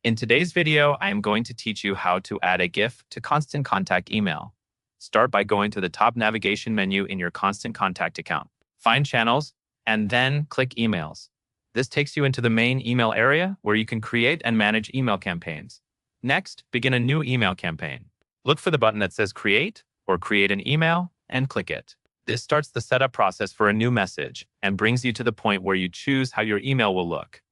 In today's video, I am going to teach you how to add a GIF to Constant Contact email. Start by going to the top navigation menu in your Constant Contact account. Find Channels, and then click Emails. This takes you into the main email area where you can create and manage email campaigns. Next, begin a new email campaign. Look for the button that says Create or Create an Email and click it. This starts the setup process for a new message and brings you to the point where you choose how your email will look.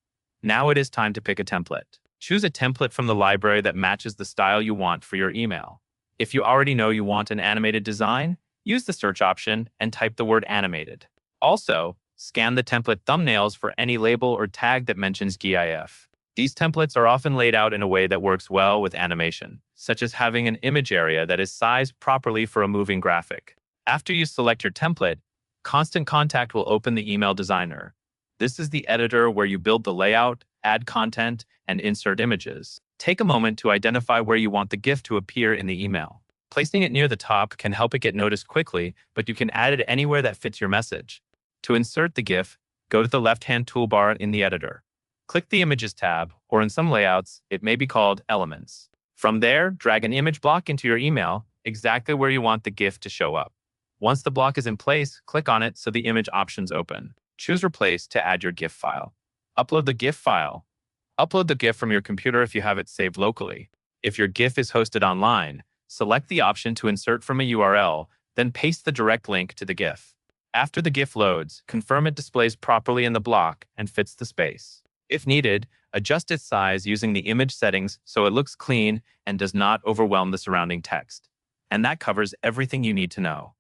Now it is time to pick a template. Choose a template from the library that matches the style you want for your email. If you already know you want an animated design, use the search option and type the word animated. Also, scan the template thumbnails for any label or tag that mentions GIF. These templates are often laid out in a way that works well with animation, such as having an image area that is sized properly for a moving graphic. After you select your template, Constant Contact will open the email designer. This is the editor where you build the layout, add content, and insert images. Take a moment to identify where you want the GIF to appear in the email. Placing it near the top can help it get noticed quickly, but you can add it anywhere that fits your message. To insert the GIF, go to the left-hand toolbar in the editor. Click the Images tab, or in some layouts, it may be called Elements. From there, drag an image block into your email, exactly where you want the GIF to show up. Once the block is in place, click on it so the image options open. Choose Replace to add your GIF file. Upload the GIF file. Upload the GIF from your computer if you have it saved locally. If your GIF is hosted online, select the option to insert from a URL, then paste the direct link to the GIF. After the GIF loads, confirm it displays properly in the block and fits the space. If needed, adjust its size using the image settings so it looks clean and does not overwhelm the surrounding text. And that covers everything you need to know.